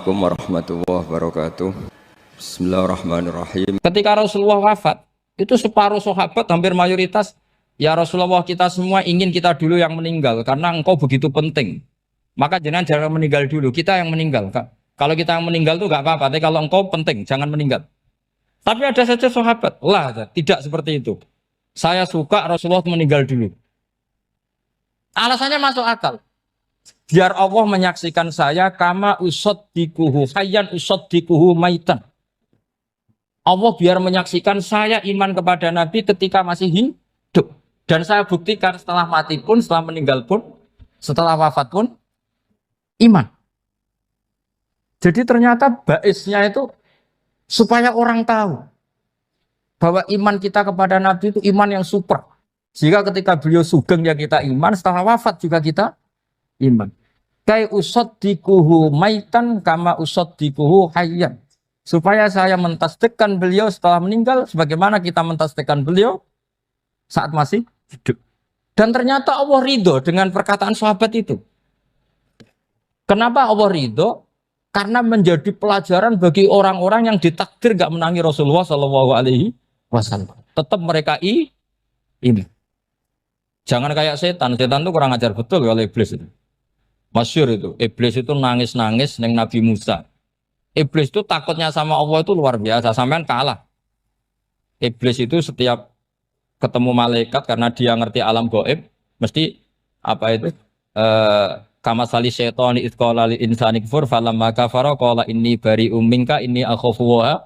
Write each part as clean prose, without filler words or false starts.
Assalamualaikum warahmatullahi wabarakatuh. Bismillahirrahmanirrahim. Ketika Rasulullah wafat, itu separuh sahabat hampir mayoritas, ya Rasulullah kita semua ingin kita dulu yang meninggal karena engkau begitu penting. Maka jangan meninggal dulu, kita yang meninggal. Kalau kita yang meninggal itu gak apa-apa, tapi kalau engkau penting, jangan meninggal. Tapi ada saja sahabat, tidak seperti itu. Saya suka Rasulullah meninggal dulu. Alasannya masuk akal. Biar Allah menyaksikan saya kama usaddikuhu hayyan usaddikuhu maitan. Allah biar menyaksikan saya iman kepada Nabi ketika masih hidup. Dan saya buktikan setelah mati pun, setelah meninggal pun, setelah wafat pun, iman. Jadi ternyata baisnya itu supaya orang tahu bahwa iman kita kepada Nabi itu iman yang super. Jika ketika beliau sugeng ya kita iman, setelah wafat juga kita iman. Kai usaddikuhu maitan kama usaddikuhu hayyan. Supaya saya mentasdikkan beliau setelah meninggal sebagaimana kita mentasdikkan beliau saat masih hidup. Dan ternyata Allah ridho dengan perkataan sahabat itu. Kenapa Allah ridho? Karena menjadi pelajaran bagi orang-orang yang ditakdir gak menangi Rasulullah SAW. Tetap mereka ini. Jangan kayak setan. Setan itu kurang ajar betul kalau iblis itu. Masyhur itu. Iblis itu nangis-nangis neng Nabi Musa. Iblis itu takutnya sama Allah itu luar biasa. Sampean kalah. Iblis itu setiap ketemu malaikat karena dia ngerti alam gaib, mesti apa itu? Kama sali syaitani id qala lil insani kfur falamma kafara qala inni bari'um minka inni akhafu wa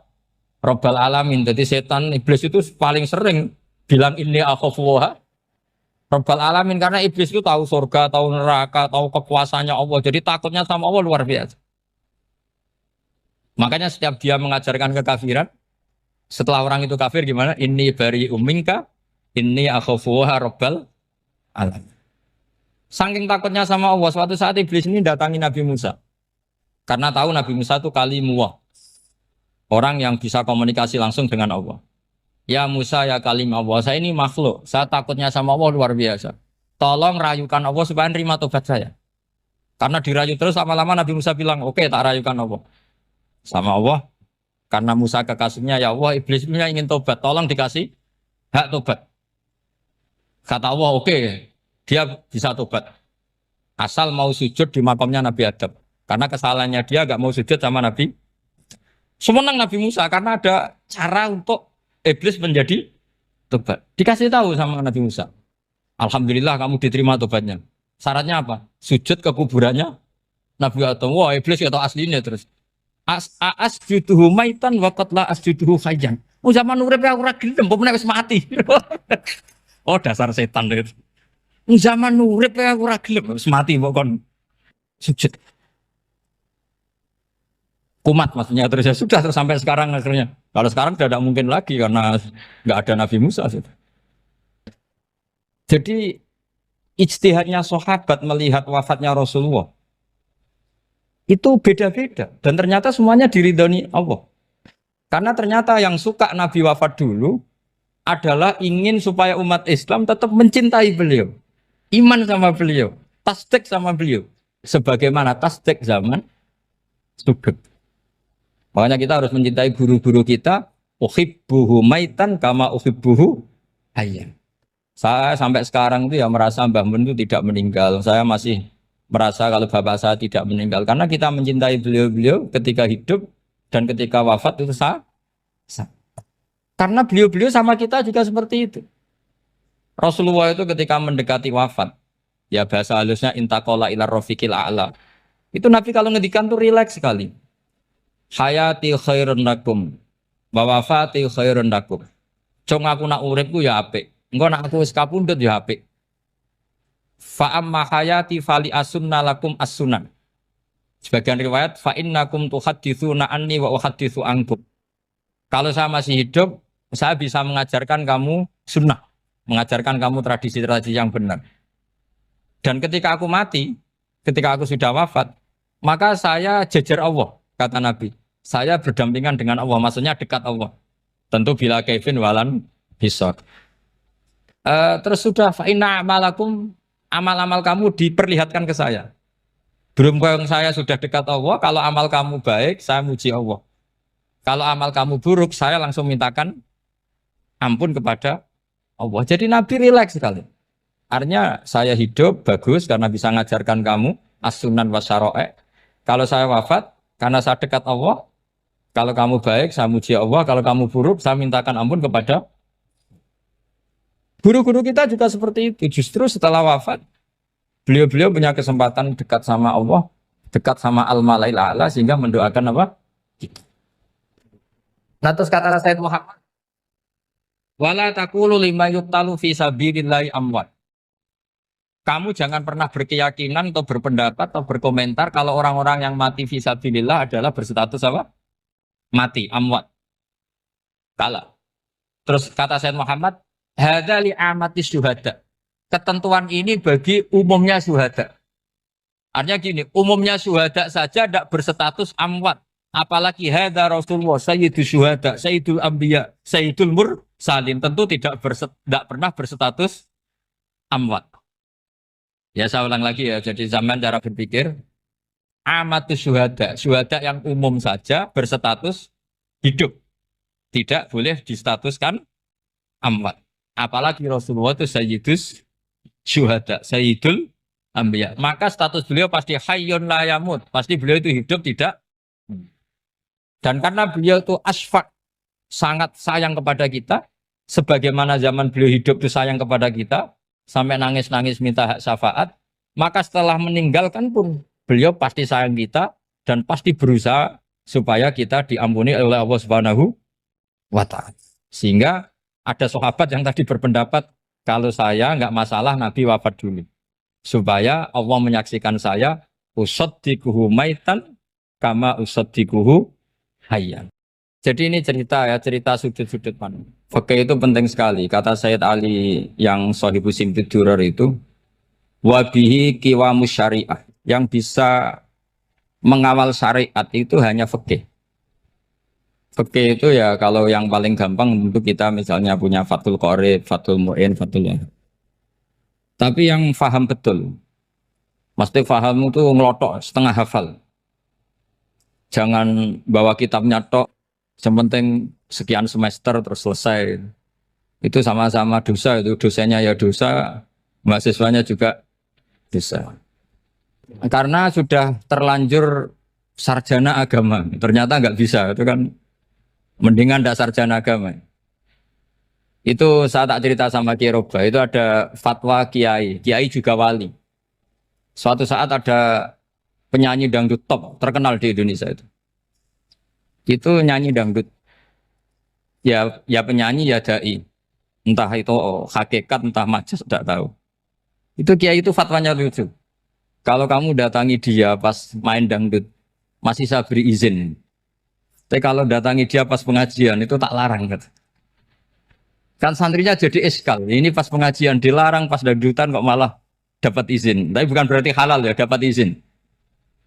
rabbal alamin. Jadi setan iblis itu paling sering bilang inni akhafu wa rabbal alamin karena iblis itu tahu surga, tahu neraka, tahu kekuasaannya Allah. Jadi takutnya sama Allah luar biasa. Makanya setiap dia mengajarkan kekafiran, setelah orang itu kafir gimana? Inni bari'um minka inni akhafu wa rabbal alamin. Saking takutnya sama Allah, suatu saat iblis ini datangi Nabi Musa. Karena tahu Nabi Musa itu kalimullah. Orang yang bisa komunikasi langsung dengan Allah. Ya Musa ya kalim Allah, saya ini makhluk. Saya takutnya sama Allah luar biasa. Tolong rayukan Allah supaya nerima tobat saya. Karena dirayu terus lama-lama Nabi Musa bilang, oke, tak rayukan Allah. Sama Allah. Karena Musa kekasihnya, ya Allah iblis ini ingin tobat. Tolong dikasih hak tobat. Kata Allah, oke. Dia bisa tobat. Asal mau sujud di makamnya Nabi Adam. Karena kesalahannya dia gak mau sujud sama Nabi. Semenang Nabi Musa karena ada cara untuk iblis menjadi tobat. Dikasih tahu sama Nabi Musa. Alhamdulillah kamu diterima tobatnya. Syaratnya apa? Sujud ke kuburannya Nabi Adam. Wah iblis atau aslinya terus. Asjuduhu maitan wa qatla asjuduhu hayyan. Zaman urip aku ora gelem, mbok wis mati. Oh dasar setan itu. Zaman urip aku ora gelem wis mati mbok kon sujud. Kumat maksudnya terus ya sudah terus sampai sekarang akhirnya. Kalau sekarang tidak mungkin lagi karena nggak ada Nabi Musa. Jadi ijtihadnya sahabat melihat wafatnya Rasulullah itu beda-beda dan ternyata semuanya diridhoni Allah. Karena ternyata yang suka Nabi wafat dulu adalah ingin supaya umat Islam tetap mencintai beliau. Iman sama beliau, tasdik sama beliau, sebagaimana tasdik zaman sugeng. Makanya kita harus mencintai guru-guru kita. Uhibbuhu maitan kama uhibbuhu hayyan. Saya sampai sekarang itu ya merasa Mbah Mun itu tidak meninggal. Saya masih merasa kalau bapak saya tidak meninggal karena kita mencintai beliau-beliau ketika hidup dan ketika wafat itu sama. Karena beliau-beliau sama kita juga seperti itu. Rasulullah itu ketika mendekati wafat, ya bahasa halusnya intaqala ila rafiqil a'la. Itu Nabi kalau ngedikan tuh rileks sekali. Hayati khairun lakum wa wafati khairun lakum. Cung aku nak uripku ya apik. Engko nak aku wis kapundhut ya apik. Fa amma hayati fali asunna lakum as-sunan. Sebagian riwayat fa innakum tuhadditsuna anni wa uhadditsu ankum. Kalau saya masih hidup, saya bisa mengajarkan kamu sunnah. Mengajarkan kamu tradisi-tradisi yang benar. Dan ketika aku mati, ketika aku sudah wafat, maka saya jejer Allah, kata Nabi. Saya berdampingan dengan Allah, maksudnya dekat Allah. Tentu bila Kevin walan hisab. Terus sudah fa'inna amalakum, amal-amal kamu diperlihatkan ke saya. Berhubung saya sudah dekat Allah, kalau amal kamu baik, saya muji Allah. Kalau amal kamu buruk, saya langsung mintakan ampun kepada Allah. Jadi Nabi rileks sekali. Artinya saya hidup bagus karena bisa ngajarkan kamu as-sunan wa syara'i'. Kalau saya wafat karena saya dekat Allah, kalau kamu baik saya muji Allah, kalau kamu buruk saya mintakan ampun kepada. Guru-guru kita juga seperti itu. Justru setelah wafat beliau-beliau punya kesempatan dekat sama Allah, dekat sama al-malail a'la sehingga mendoakan apa? Nah, terus kata Sayyid Muhammad, wala taqulu lima yuqtalu fi sabilillahi amwat. Kamu jangan pernah berkeyakinan atau berpendapat atau berkomentar kalau orang-orang yang mati fisabilillah adalah berstatus apa? Mati, amwat. Kalah. Terus kata Sayyid Muhammad, hadza li amatis syuhada. Ketentuan ini bagi umumnya syuhada. Artinya gini, umumnya syuhada saja tidak berstatus amwat. Apalagi hadza Rasulullah, sayyidus syuhada, sayyidul anbiya, sayyidul mursalin. Tentu tidak pernah berstatus amwat. Ya saya ulang lagi ya, jadi zaman cara berpikir amatus syuhada, syuhada yang umum saja berstatus hidup, tidak boleh distatuskan amwat. Apalagi Rasulullah itu sayyidus syuhada, sayyidul anbiya. Maka status beliau pasti hayyun la yamut, pasti beliau itu hidup tidak. Dan karena beliau itu asfaq, sangat sayang kepada kita, sebagaimana zaman beliau hidup itu sayang kepada kita, sampai nangis-nangis minta hak syafaat, maka setelah meninggalkan pun beliau pasti sayang kita dan pasti berusaha supaya kita diampuni oleh Allah Subhanahu wa ta'ala. Sehingga ada sahabat yang tadi berpendapat kalau saya nggak masalah Nabi wafat dulu supaya Allah menyaksikan saya usaddiquhu maitan kama usaddiquhu hayyan. Jadi ini cerita ya, cerita sudut-sudut pandang. Fikih itu penting sekali. Kata Sayyid Ali yang Shahibu Simtud Durar itu, wabihi qiwamus syariah. Yang bisa mengawal syariat itu hanya fikih. Fikih itu ya kalau yang paling gampang untuk kita misalnya punya Fathul Qorib, Fathul Mu'in, Fathul Wahab. Tapi yang faham betul, mesti faham itu ngelotok, setengah hafal. Jangan bawa kitabnya tok, yang penting sekian semester terus selesai. Itu sama-sama dosa, itu dosanya ya dosa, mahasiswanya juga dosa. Karena sudah terlanjur sarjana agama, ternyata nggak bisa, itu kan mendingan ndak sarjana agama. Itu saya tak cerita sama Kiai Roba, itu ada fatwa Kiai, Kiai juga wali. Suatu saat ada penyanyi dangdut top terkenal di Indonesia itu nyanyi dangdut. Ya penyanyi ya dai. Entah itu hakikat, entah majas, tidak tahu. Itu kiai itu fatwanya lucu. Kalau kamu datangi dia pas main dangdut, masih saya beri izin. Tapi kalau datangi dia pas pengajian, itu tak larang. Kan santrinya jadi eskal. Ini pas pengajian dilarang, pas dangdutan kok malah dapat izin. Tapi bukan berarti halal ya, dapat izin.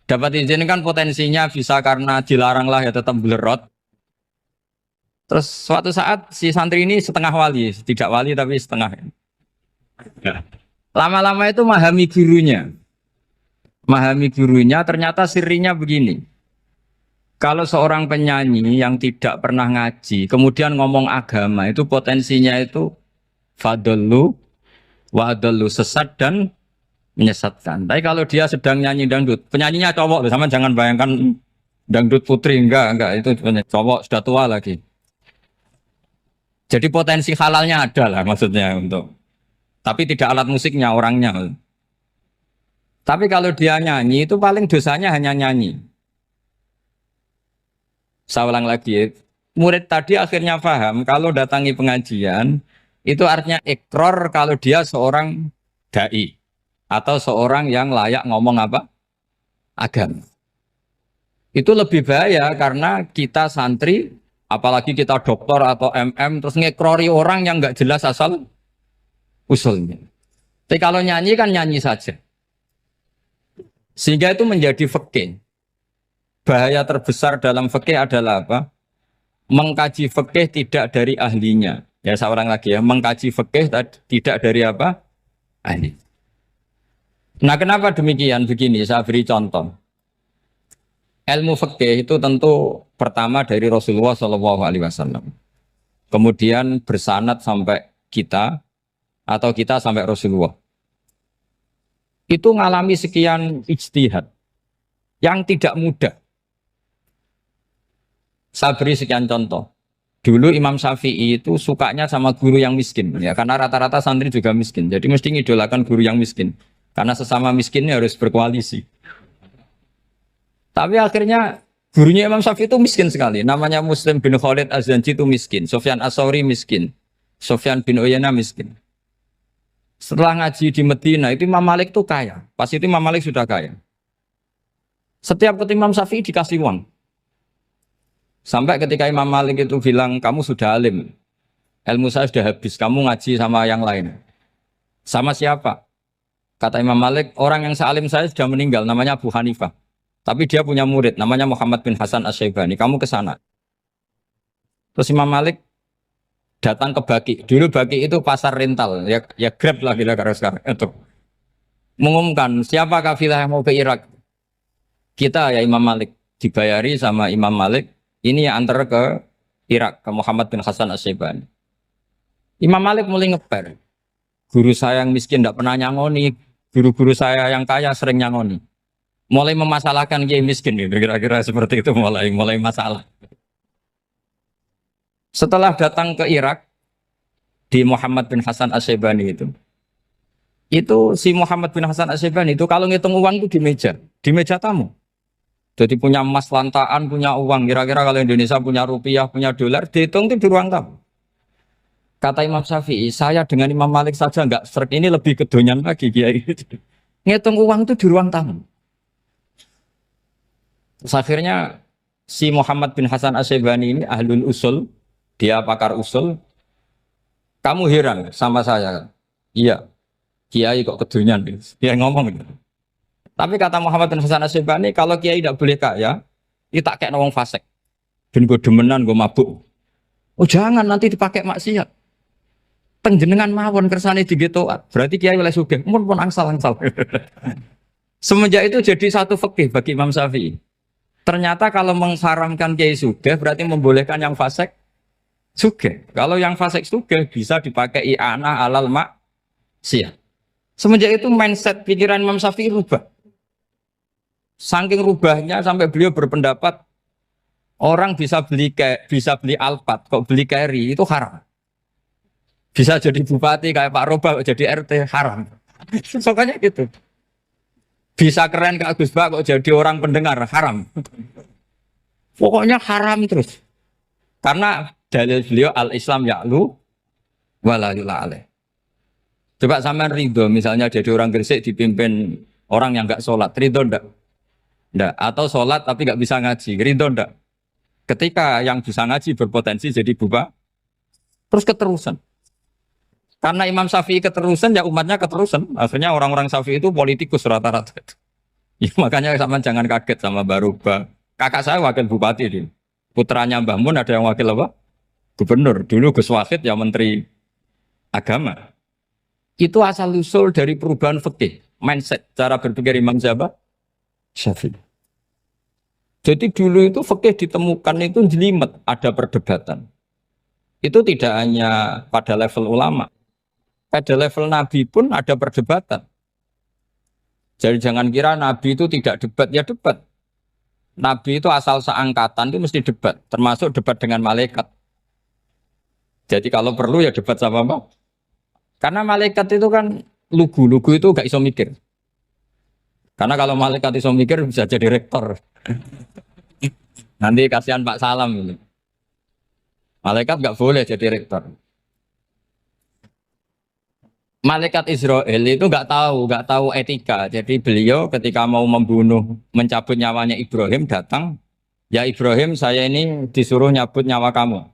Dapat izin kan potensinya bisa karena dilarang lah ya tetap belerot. Terus suatu saat si santri ini setengah wali, tidak wali tapi setengah. Lama-lama itu memahami gurunya. Memahami gurunya ternyata sirinya begini. Kalau seorang penyanyi yang tidak pernah ngaji, kemudian ngomong agama, itu potensinya itu fadlu, wadlu, sesat dan menyesatkan. Tapi kalau dia sedang nyanyi dangdut, penyanyinya cowok, sama jangan bayangkan dangdut putri, enggak, itu cowok sudah tua lagi. Jadi potensi halalnya ada lah maksudnya untuk, tapi tidak alat musiknya orangnya. Tapi kalau dia nyanyi itu paling dosanya hanya nyanyi. Saya ulang lagi, murid tadi akhirnya paham kalau datangi pengajian itu artinya ikrar kalau dia seorang dai atau seorang yang layak ngomong apa? Agama. Itu lebih bahaya karena kita santri, apalagi kita doktor atau MM, terus ngekrori orang yang nggak jelas asal usulnya. Tapi kalau nyanyi kan nyanyi saja. Sehingga itu menjadi fikih. Bahaya terbesar dalam fikih adalah apa? Mengkaji fikih tidak dari ahlinya. Ya seorang lagi ya, mengkaji fikih tidak dari apa? Ahli. Nah, kenapa demikian? Begini, saya beri contoh. Ilmu fikih itu tentu pertama dari Rasulullah Shallallahu Alaihi Wasallam. Kemudian bersanad sampai kita atau kita sampai Rasulullah. Itu ngalami sekian ijtihad yang tidak mudah. Saya beri sekian contoh. Dulu Imam Syafi'i itu sukanya sama guru yang miskin, ya karena rata-rata santri juga miskin. Jadi mesti ngidolakan guru yang miskin, karena sesama miskinnya harus berkoalisi. Tapi akhirnya gurunya Imam Syafi'i itu miskin sekali. Namanya Muslim bin Khalid Az-Zanji itu miskin, Sufyan As-Sauri miskin, Sufyan bin Uyainah miskin. Setelah ngaji di Medina itu Imam Malik itu kaya. Pas itu Imam Malik sudah kaya. Setiap ketemu Imam Syafi'i dikasih uang. Sampai ketika Imam Malik itu bilang, kamu sudah alim, ilmu saya sudah habis, kamu ngaji sama yang lain. Sama siapa? Kata Imam Malik, orang yang sealim saya sudah meninggal, namanya Abu Hanifah. Tapi dia punya murid, namanya Muhammad bin Hasan Asy-Syaibani, kamu ke sana. Terus Imam Malik datang ke Baki. Dulu Baki itu pasar rental, ya Grab lah kira-kira sekarang. Untuk mengumumkan, siapa kafilah yang mau ke Irak? Kita ya Imam Malik, dibayari sama Imam Malik. Ini yang antar ke Irak, ke Muhammad bin Hasan Asy-Syaibani. Imam Malik mulai ngeper. Guru saya yang miskin tidak pernah nyangoni, guru-guru saya yang kaya sering nyangoni. Mulai memasalahkan kiai miskin, gitu. Kira-kira seperti itu mulai masalah. Setelah datang ke Irak, di Muhammad bin Hasan Asy-Syaibani itu si Muhammad bin Hasan Asy-Syaibani itu kalau ngitung uang itu di meja tamu. Jadi punya emas lantaan, punya uang. Kira-kira kalau Indonesia punya rupiah, punya dolar, dihitung itu di ruang tamu. Kata Imam Syafi'i, saya dengan Imam Malik saja nggak seret, ini lebih kedonyan lagi kiai. Ngitung uang itu di ruang tamu. Terus akhirnya si Muhammad bin Hasan Asy-Syaibani ini ahlul usul, dia pakar usul. Kamu heran sama saya? Iya, kiai kok kedonyan. Dia ngomong gitu. Tapi kata Muhammad bin Hasan Asy-Syaibani, kalau kiai tidak boleh kaya, itu tak kayak nawang fasik. Ben gue demenan, gue mabuk. Oh jangan, nanti dipakai maksiat. Tengjenengan mawon kersane digetoat. Berarti kiai oleh sugih. Pun angsal-angsal. Semenjak itu jadi satu fikih bagi Imam Syafi'i. Ternyata kalau mengharamkan kiai sugih, berarti membolehkan yang fasik sugih. Kalau yang fasik sugih bisa dipakai i'anah alal maksiat. Semenjak itu mindset pikiran Imam Syafi'i rubah. Saking rubahnya sampai beliau berpendapat orang bisa beli Alphard, kok beli carry itu haram. Bisa jadi bupati kayak Pak Roba, kok jadi RT haram. Pokoknya gitu. Bisa keren kayak Gus Bak, kok jadi orang pendengar haram. Pokoknya haram terus. Karena dalil beliau al-Islam ya'lu wala yula alaih. Coba sampean ridho misalnya jadi orang Gresik dipimpin orang yang enggak sholat, ridho ndak? Ndak. Atau sholat tapi nggak bisa ngaji, ridho ndak? Ketika yang bisa ngaji berpotensi jadi buba, terus keterusan. Karena Imam Syafi'i keterusan, ya umatnya keterusan. Akhirnya orang-orang Syafi'i itu politikus rata-rata. Ya, makanya sama jangan kaget sama Baruba. Kakak saya wakil bupati ini. Putranya Mbah Mun ada yang wakil apa? Gubernur. Dulu Gus Wahid ya menteri agama. Itu asal usul dari perubahan fikih, mindset, cara berpikir Imam Syafi'i. Jadi dulu itu fikih ditemukan itu jelimet, ada perdebatan. Itu tidak hanya pada level ulama, pada level Nabi pun ada perdebatan. Jadi jangan kira Nabi itu tidak debat, ya debat. Nabi itu asal seangkatan itu mesti debat, termasuk debat dengan malaikat. Jadi kalau perlu ya debat sama apa? Karena malaikat itu kan lugu itu gak iso mikir. Karena kalau malaikat iso mikir bisa jadi rektor. Nanti kasihan Pak Salam ini. Malaikat gak boleh jadi rektor. Malaikat Israel itu nggak tahu etika. Jadi beliau ketika mau membunuh, mencabut nyawanya Ibrahim datang, ya Ibrahim saya ini disuruh nyabut nyawa kamu.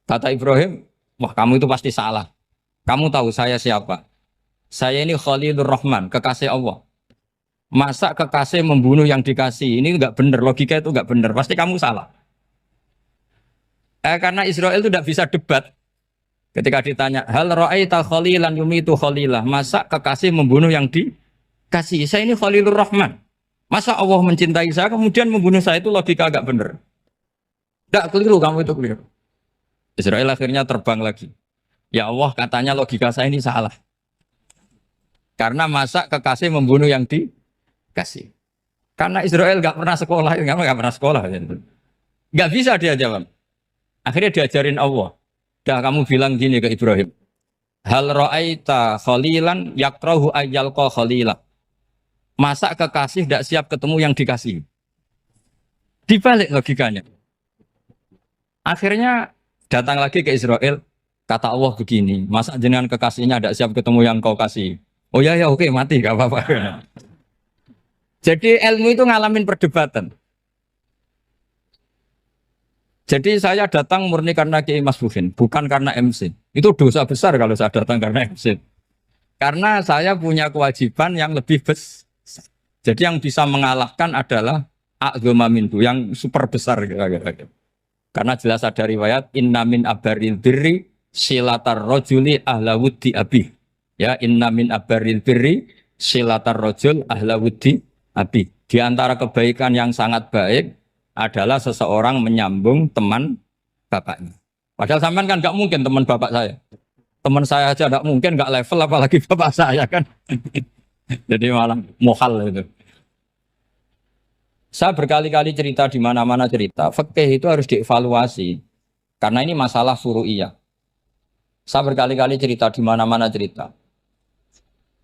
Kata Ibrahim, wah kamu itu pasti salah. Kamu tahu saya siapa? Saya ini Khalilur Rahman, kekasih Allah. Masa kekasih membunuh yang dikasih? Ini nggak benar, logika itu nggak benar. Pasti kamu salah. Karena Israel itu tidak bisa debat. Ketika ditanya, hal ra'aita khalilan yumitu khalilah, masa kekasih membunuh yang kasih. Saya ini Khalilur Rahman. Masa Allah mencintai saya kemudian membunuh saya, itu logika agak bener. Enggak, keliru, kamu itu keliru. Israel akhirnya terbang lagi. Ya Allah, katanya logika saya ini salah. Karena masa kekasih membunuh yang dikasih. Karena Israel nggak pernah sekolah, nggak pernah sekolah. Nggak bisa dia jawab. Akhirnya diajarin Allah. Dah kamu bilang gini ke Ibrahim. Hal ra'aita khalilan yakrahu ayyalqa khalila. Masa kekasih tidak siap ketemu yang dikasih. Dibalik logikanya. Akhirnya datang lagi ke Israel. Kata Allah begini, masa jenengan kekasihnya tidak siap ketemu yang kau kasih. Oh ya ya oke, mati gak apa-apa. Jadi ilmu itu ngalamin perdebatan. Jadi saya datang murni karena Kiai Mas Buhin, bukan karena MC. Itu dosa besar kalau saya datang karena MC. Karena saya punya kewajiban yang lebih besar. Jadi yang bisa mengalahkan adalah a'dzama minhu, yang super besar kira-kira. Karena jelas ada riwayat inna min abaril birri silatar rojuli ahla wuddi abi. Ya, inna min abaril birri silatar rojul ahla wuddi abi. Di antara kebaikan yang sangat baik adalah seseorang menyambung teman bapaknya. Padahal sampean kan nggak mungkin teman bapak saya. Teman saya aja nggak mungkin, nggak level apalagi bapak saya kan. Jadi malah mohal itu. Saya berkali-kali cerita di mana-mana cerita, fikih itu harus dievaluasi. Karena ini masalah furu'iyah. Saya berkali-kali cerita di mana-mana cerita.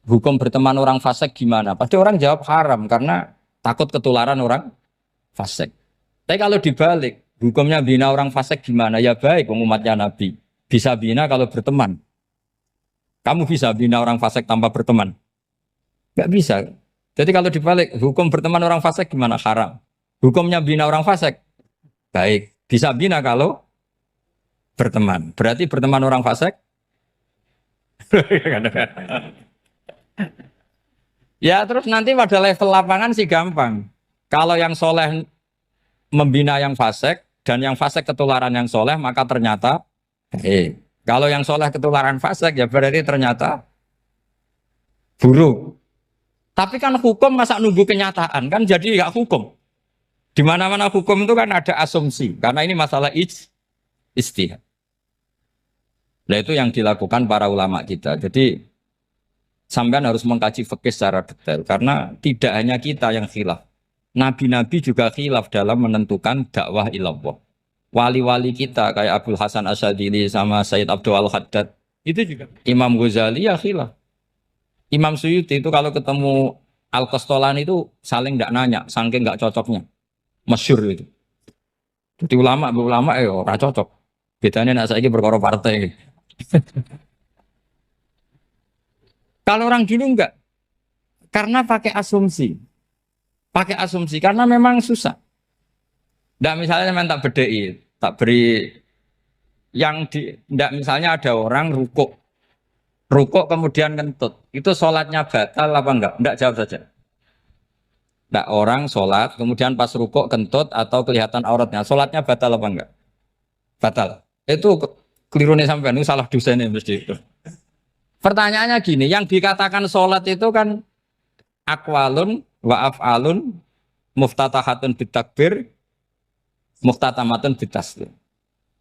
Hukum berteman orang fasik gimana? Pasti orang jawab haram karena takut ketularan orang fasik. Tapi kalau dibalik, hukumnya bina orang fasik gimana? Ya baik, umatnya Nabi. Bisa bina kalau berteman. Kamu bisa bina orang fasik tanpa berteman? Gak bisa. Jadi kalau dibalik, hukum berteman orang fasik gimana? Haram. Hukumnya bina orang fasik? Baik. Bisa bina kalau berteman. Berarti berteman orang fasik? Ya terus nanti pada level lapangan sih gampang. Kalau yang soleh membina yang fasik dan yang fasik ketularan yang soleh, maka ternyata kalau yang soleh ketularan fasik ya berarti ternyata buruk. Tapi kan hukum masa nunggu kenyataan kan jadi nggak hukum. Di mana-mana hukum itu kan ada asumsi karena ini masalah ijtihad. Nah itu yang dilakukan para ulama kita. Jadi sampean harus mengkaji fikih secara detail karena tidak hanya kita yang khilaf. Nabi-nabi juga khilaf dalam menentukan dakwah ilallah. Wali-wali kita kayak Abdul Hasan Asyadili sama Sayyid Abdul Al-Haddad itu juga. Imam Ghazali ya khilaf. Imam Suyuti itu kalau ketemu Al-Qastolani itu saling tidak nanya, saking nggak cocoknya. Masyhur itu. Jadi ulama ora cocok. Bedanya nak saiki perkara partai. Kalau orang dulu enggak. Karena pakai asumsi. Pakai asumsi karena memang susah. Enggak misalnya memang tak bedai, tak beri yang di enggak misalnya ada orang rukuk kemudian kentut. Itu sholatnya batal apa enggak? Enggak, jawab saja. Enggak, orang sholat kemudian pas rukuk kentut atau kelihatan auratnya, sholatnya batal apa enggak? Batal. Itu keliru nih sampai ini salah dosennya mesti itu. Pertanyaannya gini, yang dikatakan sholat itu kan akwalun wa af'alun muftatahatun bitakbir muftatamatun bitaslim.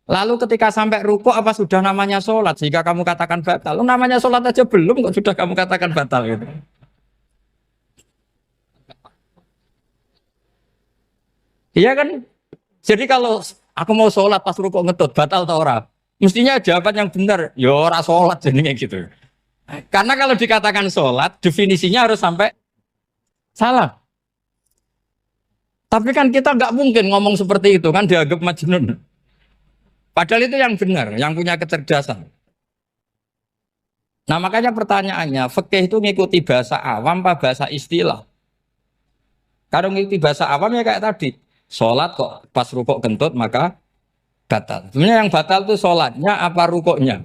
Lalu ketika sampai ruku apa sudah namanya sholat sehingga kamu katakan batal? Namanya sholat aja belum kok sudah kamu katakan batal gitu. Iya kan? Jadi kalau aku mau sholat pas ruku ngetut batal atau ora? Mestinya jawaban yang benar, ya ora sholat jadinya gitu. Karena kalau dikatakan sholat definisinya harus sampai salah. Tapi kan kita nggak mungkin ngomong seperti itu kan dianggap majnun. Padahal itu yang benar, yang punya kecerdasan. Nah makanya pertanyaannya, fikih itu ngikuti bahasa awam apa bahasa istilah? Kalau ngikuti bahasa awam ya kayak tadi, sholat kok pas rukuk kentut maka batal. Sebenarnya yang batal itu sholatnya apa rukuknya?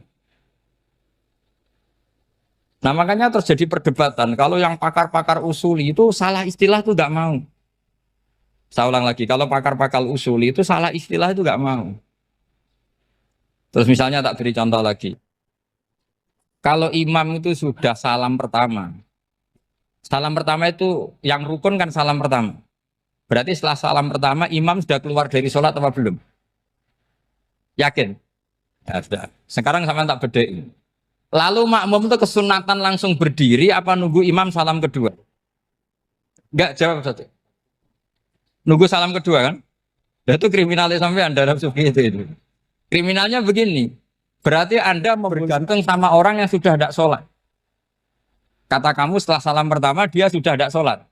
Nah makanya terjadi perdebatan, kalau yang pakar-pakar usuli itu salah istilah itu nggak mau. Saya ulang lagi, kalau pakar-pakar usuli itu salah istilah itu nggak mau. Terus misalnya tak beri contoh lagi. Kalau imam itu sudah salam pertama, Salam pertama itu yang rukun kan salam pertama. Berarti setelah salam pertama imam sudah keluar dari sholat apa belum? Yakin? Ya sudah. Sekarang sama tak bedain. Lalu makmum itu kesunatan langsung berdiri apa nunggu imam salam kedua? Enggak, jawab satu. Nunggu salam kedua kan? Nah, itu kriminalnya sampai Anda seperti itu. Kriminalnya begini. Berarti Anda bergantung sama orang yang sudah tidak sholat. Kata kamu setelah salam pertama dia sudah tidak sholat.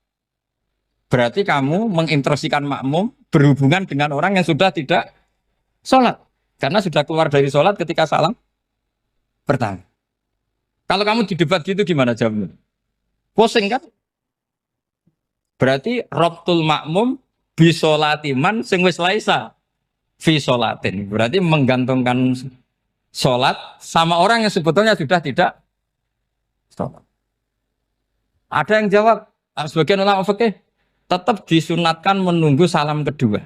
Berarti kamu menginstruksikan makmum berhubungan dengan orang yang sudah tidak sholat. Karena sudah keluar dari sholat ketika salam pertama. Kalau kamu di debat gitu gimana jawabnya? Pusing kan? Berarti robtul makmum bisolatiman sing wis laisa fi sholatin. Berarti menggantungkan sholat sama orang yang sebetulnya sudah tidak sholat. Ada yang jawab, sebagian ulama fikih tetap disunatkan menunggu salam kedua.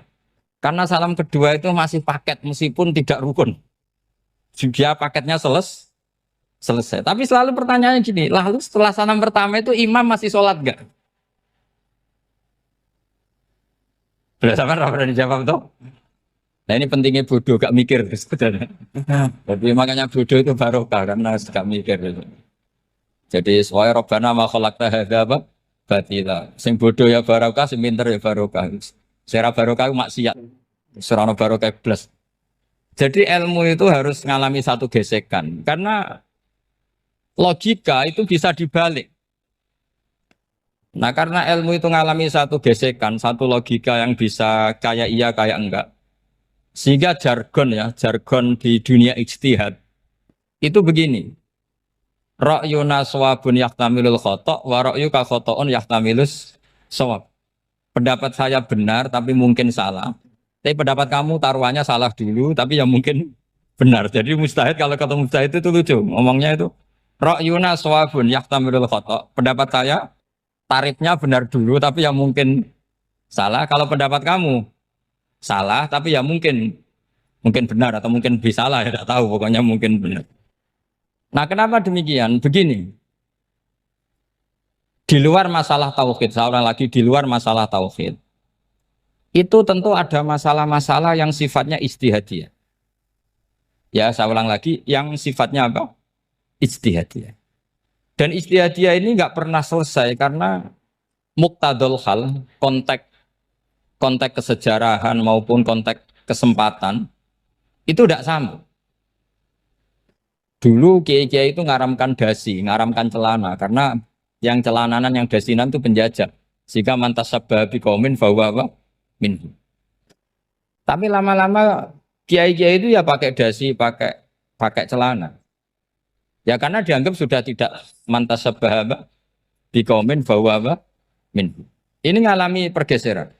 Karena salam kedua itu masih paket meskipun tidak rukun. Dia paketnya selesai. Tapi selalu pertanyaannya gini, lalu setelah salam pertama itu imam masih sholat enggak? Sudah sama pernah dijawab toh? Nah ini pentingnya bodoh, gak mikir sebenarnya. Jadi makanya bodoh itu barokah karena gak mikir. Jadi soalnya Rabbana ma khalaqta hadza apa? Batila. Sing bodoh ya barokah, sing pinter ya barokah. Sira barokah maksiat. Surano barokah plus. Jadi ilmu itu harus mengalami satu gesekan karena logika itu bisa dibalik. Nah karena ilmu itu mengalami satu gesekan, satu logika yang bisa kayak iya kayak enggak. Sehingga jargon di dunia ijtihad itu begini. Ra'yuna shawabun yahtamilul khata' wa ra'yuka khata'un yahtamilus shawab. Pendapat saya benar tapi mungkin salah. Tapi pendapat kamu taruhannya salah dulu tapi ya mungkin benar. Jadi mustahid kalau kata mustahid itu lucu. Ngomongnya itu ra'yuna shawabun yahtamilul khata'. Pendapat saya tarifnya benar dulu tapi ya mungkin salah. Kalau pendapat kamu salah tapi ya mungkin benar atau mungkin bisa salah ya tidak tahu pokoknya mungkin benar. Nah kenapa demikian? Begini, di luar masalah tauhid, saya ulang lagi di luar masalah tauhid, itu tentu ada masalah-masalah yang sifatnya ijtihadiyah. Ya saya ulang lagi, yang sifatnya apa? Ijtihadiyah. Dan ijtihadiyah ini nggak pernah selesai karena muqtadul hal, konteks kesejarahan maupun konteks kesempatan itu tidak sama. Dulu kiai-kiai itu ngaramkan dasi, ngaramkan celana karena yang celananan yang dasinan itu penjajah. Sehingga mantas sabah biqaumin bahwa minhu. Tapi lama-lama kiai-kiai itu ya pakai dasi, pakai celana. Ya karena dianggap sudah tidak mantas sabah biqaumin bahwa minhu. Ini ngalami pergeseran.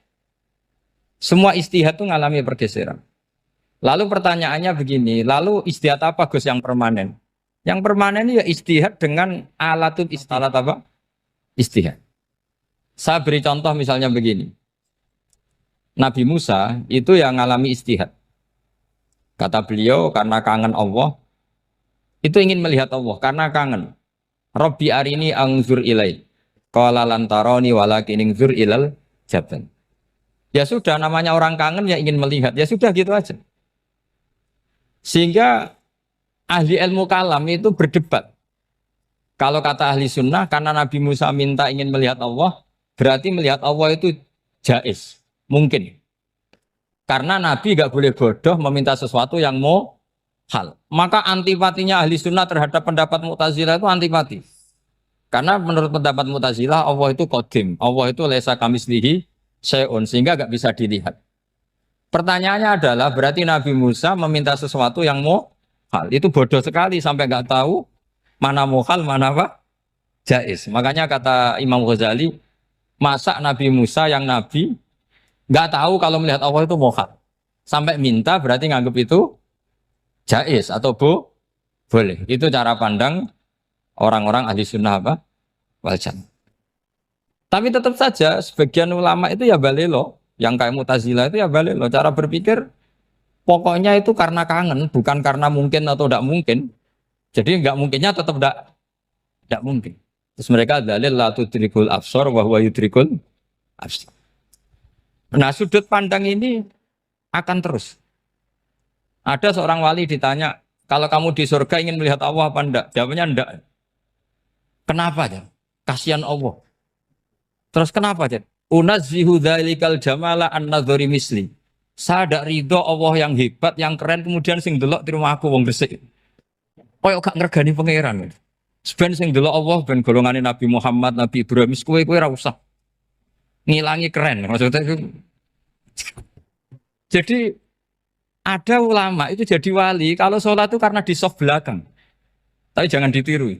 Semua istihad itu ngalami pergeseran. Lalu pertanyaannya begini, lalu istihad apa Gus yang permanen? Yang permanen ya istihad dengan alat apa? Istihad. Saya beri contoh misalnya begini. Nabi Musa itu yang ngalami istihad. Kata beliau karena kangen Allah, itu ingin melihat Allah karena kangen. Rabbi arini angzur ilai. Qala lan tarani walakin ingzur ilal jabal. Ya sudah namanya orang kangen ya ingin melihat, ya sudah gitu aja. Sehingga ahli ilmu kalam itu berdebat. Kalau kata ahli sunnah, karena Nabi Musa minta ingin melihat Allah, berarti melihat Allah itu jaiz, mungkin. Karena Nabi nggak boleh bodoh meminta sesuatu yang mau hal. Maka antipatinya ahli sunnah terhadap pendapat Mu'tazilah itu antipati. Karena menurut pendapat Mu'tazilah, Allah itu qadim, Allah itu laisa kamislihi syai'un, sehingga nggak bisa dilihat. Pertanyaannya adalah berarti Nabi Musa meminta sesuatu yang mau hal. Itu bodoh sekali sampai nggak tahu mana mau hal, mana apa? Jaiz. Makanya kata Imam Ghazali, masa Nabi Musa yang Nabi nggak tahu kalau melihat Allah itu mau hal. Sampai minta berarti nganggap itu jaiz atau boleh. Itu cara pandang orang-orang ahli sunnah apa? Wal jamaah. Tapi tetap saja sebagian ulama itu ya balelo. Yang kayak Mu'tazilah itu ya balik loh cara berpikir pokoknya itu karena kangen bukan karena mungkin atau tidak mungkin. Jadi nggak mungkinnya tetap tidak mungkin. Terus mereka dalil la tudrikul absar wa huwa yudrikul absar. Nah, sudut pandang ini akan terus. Ada seorang wali ditanya, kalau kamu di surga ingin melihat Allah apa enggak? Jawabnya enggak. Kenapa ya? Kasihan Allah. Terus kenapa ya? Unazzihu dzalikal jamala an nadhari misli. Saya tidak ridho Allah yang hebat, yang keren, kemudian sing delok di rumah aku wong resik. Koyok gak ngergani pangeran. Sebenarnya sing delok Allah ben golongane Nabi Muhammad, Nabi Ibrahim, kowe ora usah ngilangi keren. Maksudnya itu. Jadi ada ulama itu jadi wali kalau sholat itu karena di soft belakang. Tapi jangan ditiru.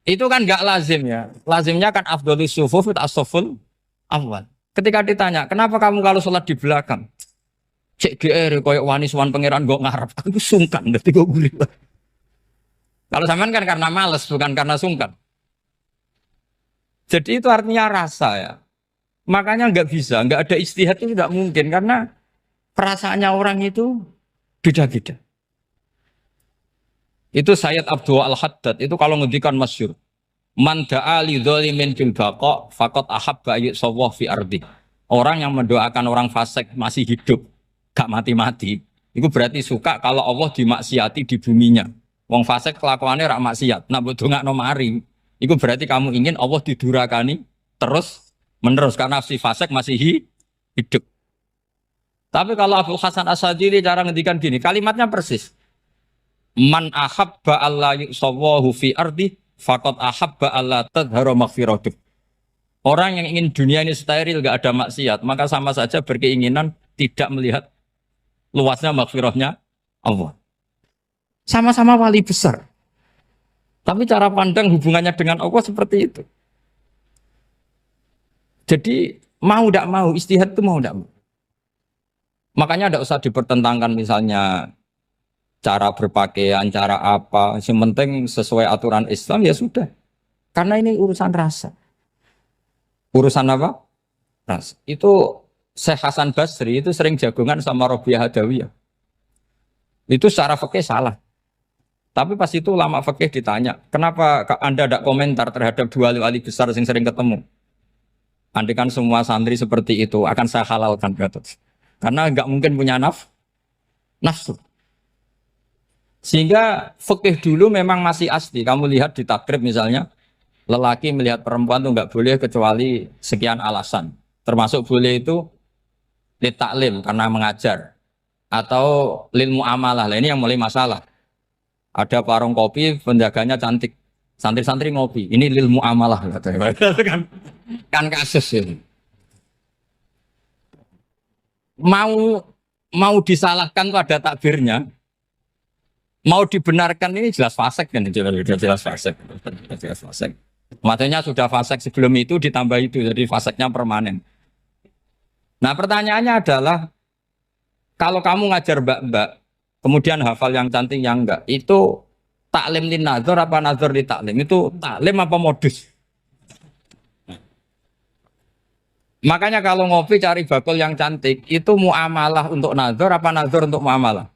Itu kan nggak lazim ya. Lazimnya kan afdhalus sufuf as-saful awal. Ketika ditanya, kenapa kamu kalau sholat di belakang? Cek GR koyok wani suwan pangeran gue ngarep. Aku sungkan, nanti gue gulir. Kalau sampean kan karena males, bukan karena sungkan. Jadi itu artinya rasa ya. Makanya nggak bisa, nggak ada istihad itu tidak mungkin karena perasaannya orang itu beda-beda. Itu Sayyid Abdul Al-Haddad itu kalau ngendikan masyhur. Man da'a li dzalimin fil baqa faqad ahabba yusawwah fi ardi. Orang yang mendoakan orang fasik masih hidup, gak mati-mati, itu berarti suka kalau Allah dimaksiati di buminya. Wong fasik kelakuannya rak maksiat, nak mbok dongakno mari. Itu berarti kamu ingin Allah didurakani terus menerus karena si fasik masih hidup. Tapi kalau Abu Hasan As-Sadili cara ngendikan gini, kalimatnya persis. Man ahabba alla yusawwahu fi ardi faqad ahabba alla tadhara maghfiratuh. Orang yang ingin dunia ini steril, gak ada maksiat, maka sama saja berkeinginan tidak melihat luasnya maghfirahnya Allah. Sama-sama wali besar. Tapi cara pandang hubungannya dengan Allah seperti itu. Jadi mau tidak mau, istihad itu mau tidak mau. Makanya tidak usah dipertentangkan misalnya cara berpakaian, cara apa. Yang penting sesuai aturan Islam ya sudah. Karena ini urusan rasa. Urusan apa? Rasa. Itu Syekh Hasan Basri itu sering jagongan sama Robiah Hadawiyah. Itu secara fikih salah. Tapi pas itu ulama fikih ditanya, kenapa Anda tidak komentar terhadap dua wali besar yang sering ketemu? Andai kan semua santri seperti itu akan saya halalkan, karena nggak mungkin punya nafsu. Sehingga fikih dulu memang masih asli. Kamu lihat di takrib misalnya, lelaki melihat perempuan itu nggak boleh kecuali sekian alasan. Termasuk boleh itu litaklim karena mengajar atau lil muamalah. Nah, ini yang mulai masalah. Ada warung kopi, penjaganya cantik, santri-santri ngopi. Ini lil muamalah kan kasus ini. Mau disalahkan tuh ada takbirnya. Mau dibenarkan ini jelas fasik kan, jelas fasik. Jelas fasik. Maksudnya sudah fasik sebelum itu ditambah itu, jadi fasiknya permanen. Nah pertanyaannya adalah, kalau kamu ngajar mbak-mbak, kemudian hafal yang cantik yang enggak, itu taklim li nazar apa nazar li taklim? Itu taklim apa modus? Makanya kalau ngopi cari bakul yang cantik, itu muamalah untuk nazar apa nazar untuk muamalah?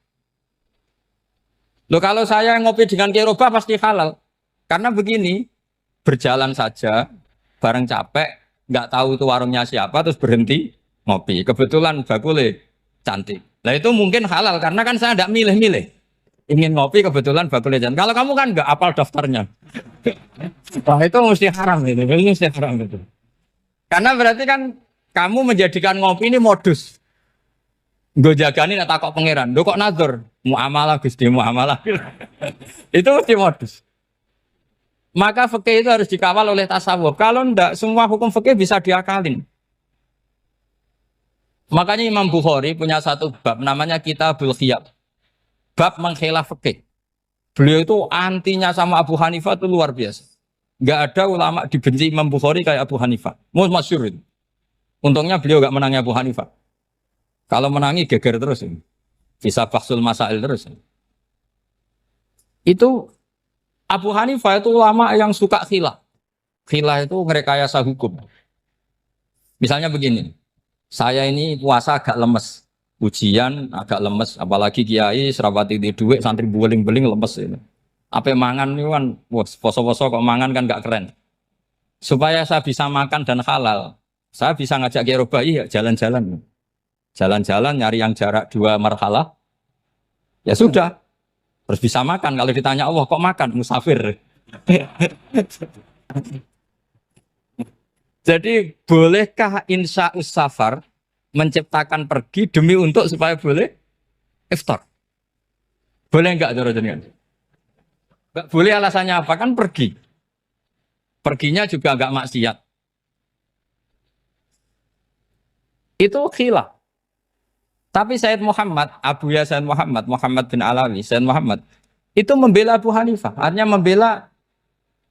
Loh kalau saya ngopi dengan kiroba pasti halal. Karena begini, berjalan saja, bareng capek, nggak tahu itu warungnya siapa, terus berhenti ngopi. Kebetulan bakulnya cantik. Nah itu mungkin halal, karena kan saya nggak milih-milih. Ingin ngopi, kebetulan bakulnya cantik. Kalau kamu kan nggak apal daftarnya. Wah itu mesti haram itu, mesti haram itu. Karena berarti kan kamu menjadikan ngopi ini modus. Gue jagani nak takok pangeran, do kok nazar, muamalah Gusti muamalah. Itu mesti modus. Maka fikih itu harus dikawal oleh tasawuf. Kalau ndak, semua hukum fikih bisa diakalin. Makanya Imam Bukhari punya satu bab namanya Kitabul Khiyab. Bab mengkhilaf fikih. Beliau itu antinya sama Abu Hanifah itu luar biasa. Nggak ada ulama dibenci Imam Bukhari kayak Abu Hanifah. Masyhur itu. Untungnya beliau nggak menangi Abu Hanifah. Kalau menangi geger terus, bisa faksul masail terus. Itu Abu Hanifah itu ulama yang suka khilah. Khilah itu ngerekayasa hukum. Misalnya begini, saya ini puasa agak lemes, ujian agak lemes, apalagi kiai serawati di duit, santri beling-beling lemes ini. Apa mangan itu kan, wah, poso-poso kok mangan kan gak keren. Supaya saya bisa makan dan halal, saya bisa ngajak Kiai Robai ya jalan-jalan. Jalan-jalan nyari yang jarak 2 marhalah, ya sudah. Terus bisa makan. Kalau ditanya Allah kok makan? Musafir. Jadi bolehkah insya safar menciptakan pergi demi untuk supaya boleh iftar? Boleh enggak cara jenengan? Enggak boleh, alasannya apa? Kan pergi. Perginya juga enggak maksiat. Itu khilaf. Tapi Sayyid Muhammad, Abu Ya Sayyid Muhammad, Muhammad bin Alawi, Sayyid Muhammad, itu membela Abu Hanifah. Artinya membela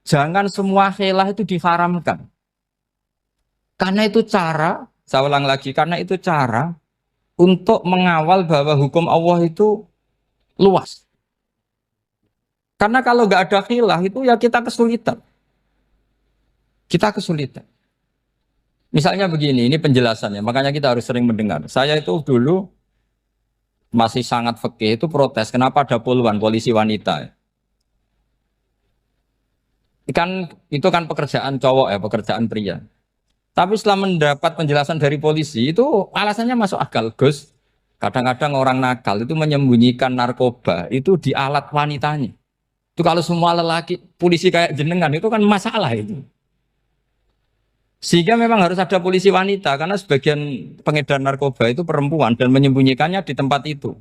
jangan semua khilaf itu diharamkan. Karena itu cara, saya ulang lagi, karena itu cara untuk mengawal bahwa hukum Allah itu luas. Karena kalau nggak ada khilaf itu ya kita kesulitan. Kita kesulitan. Misalnya begini, ini penjelasannya, makanya kita harus sering mendengar. Saya itu dulu masih sangat fikih itu protes, kenapa ada puluhan polisi wanita? Itu kan pekerjaan cowok ya, pekerjaan pria. Tapi setelah mendapat penjelasan dari polisi, itu alasannya masuk akal, Gus. Kadang-kadang orang nakal itu menyembunyikan narkoba, itu di alat wanitanya. Itu kalau semua lelaki, polisi kayak jenengan, itu kan masalah itu. Sehingga memang harus ada polisi wanita karena sebagian pengedar narkoba itu perempuan dan menyembunyikannya di tempat itu.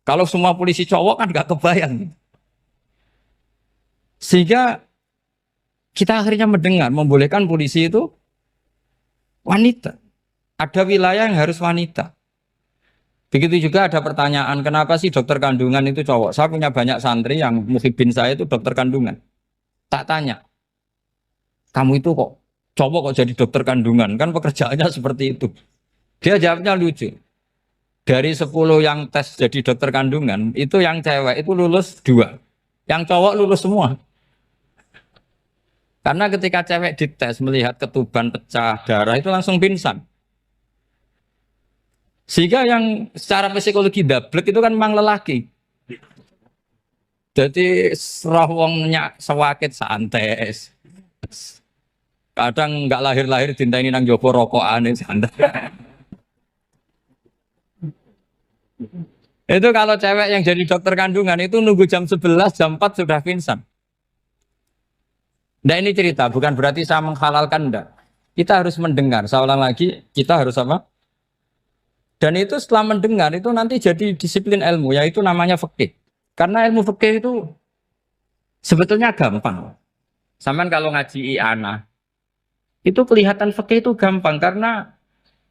Kalau semua polisi cowok kan gak kebayang. Sehingga kita akhirnya mendengar membolehkan polisi itu wanita. Ada wilayah yang harus wanita. Begitu juga ada pertanyaan, kenapa sih dokter kandungan itu cowok? Saya punya banyak santri yang muhibin saya itu dokter kandungan. Tak tanya, kamu itu kok cowok kok jadi dokter kandungan, kan pekerjaannya seperti itu. Dia jawabnya lucu. Dari 10 yang tes jadi dokter kandungan, itu yang cewek itu lulus 2. Yang cowok lulus semua. Karena ketika cewek dites melihat ketuban pecah darah itu langsung pingsan. Sehingga yang secara psikologi dablek itu kan memang lelaki. Jadi serawongnya sewakit santes. Kadang nggak lahir-lahir dinteni nang jopo rokokan santai. Itu kalau cewek yang jadi dokter kandungan itu nunggu jam 11, jam 4 sudah pingsan. Nah ini cerita, bukan berarti saya menghalalkan, enggak. Kita harus mendengar, saya ulang lagi, kita harus apa? Dan itu setelah mendengar itu nanti jadi disiplin ilmu, yaitu namanya fikih. Karena ilmu fikih itu sebetulnya gampang. Sampean kalau ngaji i'anah, itu kelihatan fikih itu gampang karena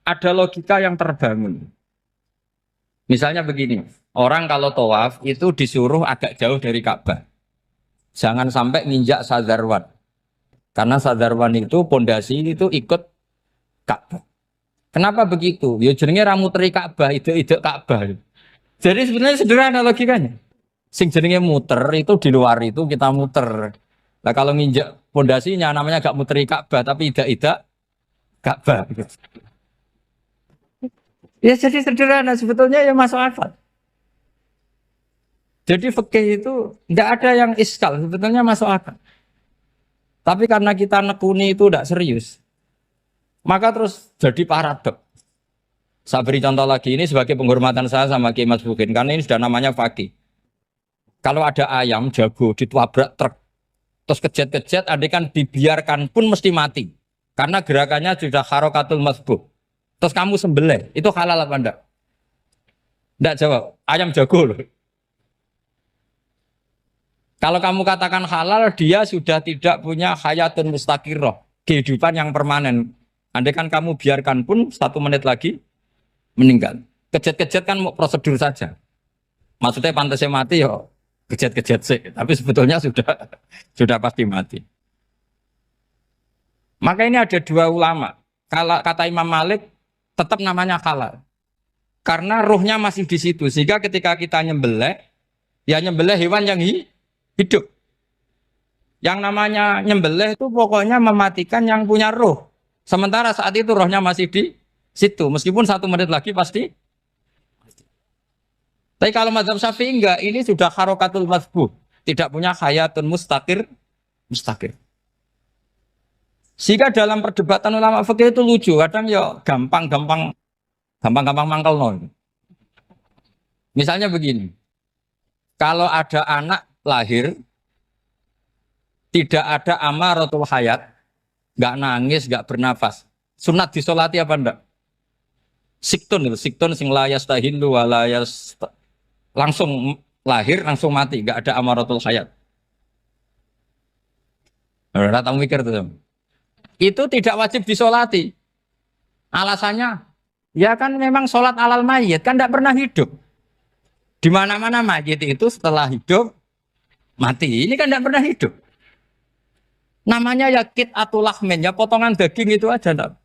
ada logika yang terbangun. Misalnya begini, orang kalau tawaf itu disuruh agak jauh dari Ka'bah. Jangan sampai nginjak sadarwan. Karena sadarwan itu pondasi itu ikut Ka'bah. Kenapa begitu? Ya jenenge ra muteri Ka'bah, ide-ide Ka'bah. Jadi sebenarnya sederhana logikanya. Sing jenenge muter itu di luar itu kita muter. Nah kalau nginjak pondasinya namanya gak muteri Ka'bah tapi ide-ide Ka'bah. Ya jadi sederhana sebetulnya ya masuk akal. Jadi fikih itu tidak ada yang iskal, sebetulnya masuk akal. Tapi karena kita nekuni itu tidak serius, maka terus jadi paradok. Saya beri contoh lagi, ini sebagai penghormatan saya sama Kiai Mas Bukin, karena ini sudah namanya fakih. Kalau ada ayam jago ditabrak truk, terus kejet-kejet, adekan dibiarkan pun mesti mati. Karena gerakannya sudah harokatul masbuh. Terus kamu sembelih, itu halal apa enggak? Enggak jawab, ayam jago loh. Kalau kamu katakan halal, dia sudah tidak punya hayatun mustaqirroh, kehidupan yang permanen. Andai kan kamu biarkan pun 1 menit lagi meninggal. Kejet-kejet kan mau prosedur saja. Maksudnya pantasnya mati ya kejet-kejet sih, tapi sebetulnya sudah pasti mati. Maka ini ada 2 ulama. Kalau kata Imam Malik tetap namanya halal. Karena ruhnya masih di situ. Sehingga ketika kita nyembelih, ya nyembelih hewan yang hidup. Yang namanya nyembelih itu pokoknya mematikan yang punya roh. Sementara saat itu rohnya masih di situ. Meskipun 1 menit lagi pasti. Tapi kalau mazhab Syafi'i enggak, ini sudah harokatul masbuh. tidak punya hayatun mustaqir. Sehingga dalam perdebatan ulama fikih itu lucu, kadang ya gampang mangkel nol. Misalnya begini, kalau ada anak lahir tidak ada amaratul hayat, nggak nangis, nggak bernafas, sunat disolati apa enggak? Siktun sing layas tahilu walayas langsung lahir langsung mati, nggak ada amaratul hayat. Ora tahu mikir tuh. Itu tidak wajib disolati. Alasannya, ya kan memang sholat alal mayit kan tidak pernah hidup. Di mana-mana mayit itu setelah hidup mati. Ini kan tidak pernah hidup. Namanya ya atau lahmin, ya potongan daging itu aja. Enggak.